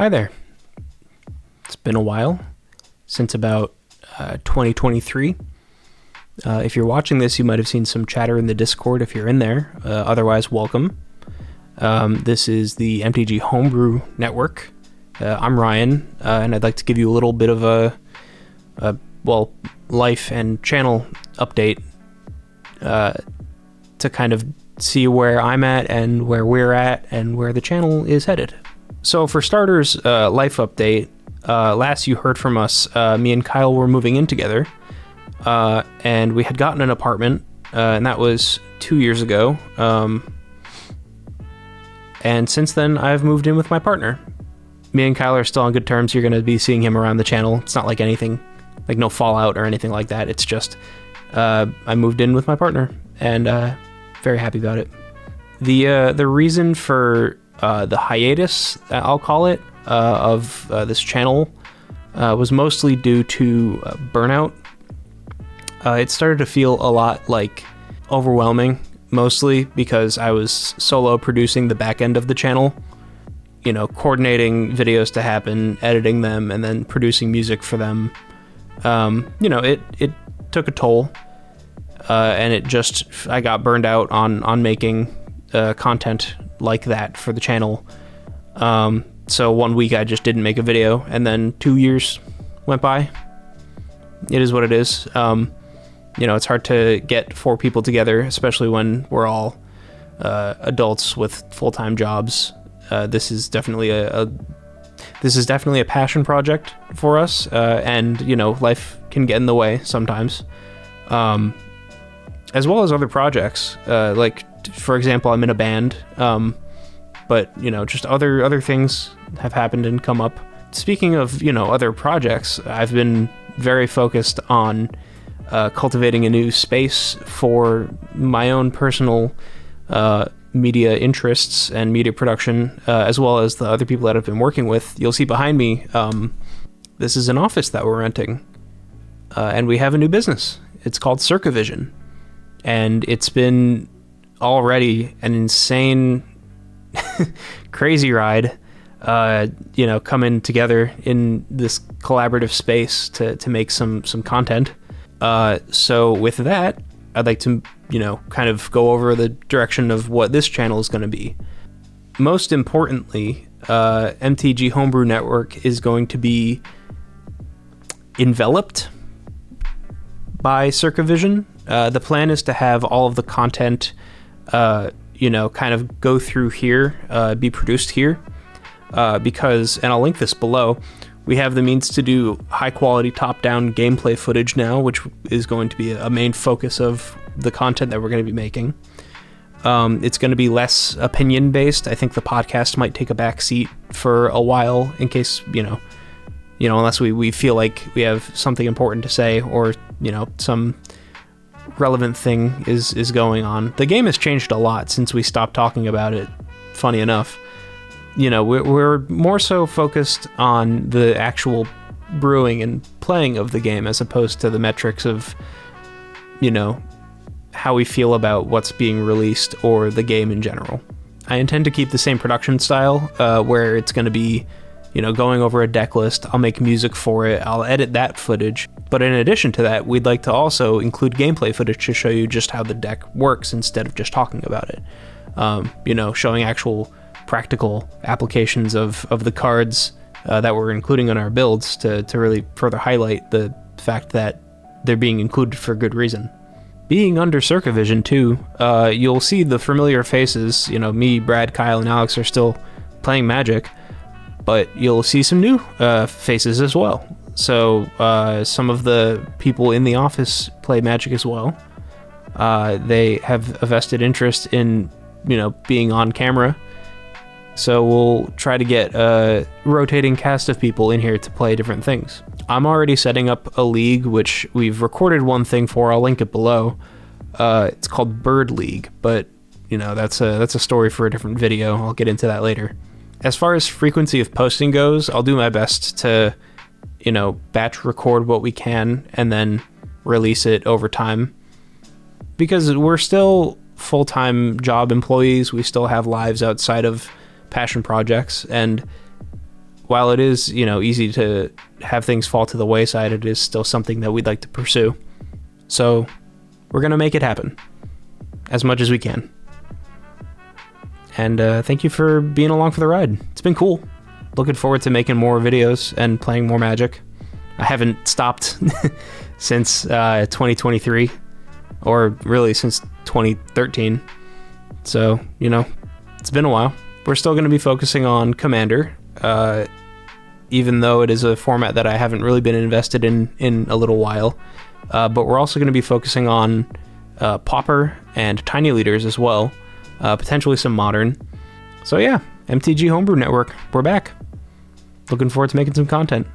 Hi there. It's been a while, since about 2023. If you're watching this, you might have seen some chatter in the Discord if you're in there. Otherwise, welcome. This is the MTG Homebrew Network. I'm Ryan, and I'd like to give you a little bit of a life and channel update to kind of see where I'm at and where we're at and where the channel is headed. So for starters, life update. Last you heard from us, me and Kyle were moving in together, and we had gotten an apartment, and that was 2 years ago. And since then, I've moved in with my partner. Me and Kyle are still on good terms. You're going to be seeing him around the channel. It's not like anything, like no fallout or anything like that. It's just I moved in with my partner, and very happy about it. The reason for the hiatus, I'll call it, of this channel was mostly due to burnout. It started to feel a lot like overwhelming, mostly because I was solo producing the back end of the channel, you know, coordinating videos to happen, editing them, and then producing music for them. It took a toll, and I got burned out on making content like that for the channel. So 1 week I just didn't make a video, and then 2 years went by. It is what it is. It's hard to get 4 people together, especially when we're all adults with full-time jobs. This is definitely a passion project for us, and life can get in the way sometimes, as well as other projects. Like for example, I'm in a band, but just other things have happened and come up. Speaking of other projects, I've been very focused on cultivating a new space for my own personal media interests and media production, as well as the other people that I've been working with. You'll see behind me, this is an office that we're renting, and we have a new business. It's called Circavision, and it's been already an insane crazy ride, coming together in this collaborative space to make some content. So with that, I'd like to, kind of go over the direction of what this channel is going to be. Most importantly, MTG Homebrew Network is going to be enveloped by Circavision. The plan is to have all of the content, kind of go through here, be produced here, because, and I'll link this below, we have the means to do high quality top-down gameplay footage now, which is going to be a main focus of the content that we're going to be making. It's going to be less opinion based. I think the podcast might take a back seat for a while in case, unless we feel like we have something important to say, or, some relevant thing is going on. The game has changed a lot since we stopped talking about it, funny enough. We're more so focused on the actual brewing and playing of the game, as opposed to the metrics of, how we feel about what's being released or the game in general. I intend to keep the same production style, where it's going to be, going over a deck list. I'll make music for it. I'll edit that footage. But in addition to that, we'd like to also include gameplay footage to show you just how the deck works instead of just talking about it. Showing actual practical applications of the cards that we're including in our builds to really further highlight the fact that they're being included for good reason. Being under Circavision too, you'll see the familiar faces. Me, Brad, Kyle, and Alex are still playing Magic, but you'll see some new faces as well. So some of the people in the office play Magic as well. They have a vested interest in being on camera. So we'll try to get a rotating cast of people in here to play different things. I'm already setting up a league, which we've recorded one thing for. I'll link it below. It's called Bird League, but that's a story for a different video. I'll get into that later. As far as frequency of posting goes, I'll do my best to, batch record what we can and then release it over time, because we're still full-time job employees. We still have lives outside of passion projects, and while it is, easy to have things fall to the wayside, it is still something that we'd like to pursue. So we're going to make it happen as much as we can. And thank you for being along for the ride. It's been cool. Looking forward to making more videos and playing more Magic. I haven't stopped since 2023, or really since 2013. So, it's been a while. We're still going to be focusing on Commander, even though it is a format that I haven't really been invested in a little while. But we're also going to be focusing on Pauper and Tiny Leaders as well, potentially some Modern. So yeah, MTG Homebrew Network, we're back. Looking forward to making some content.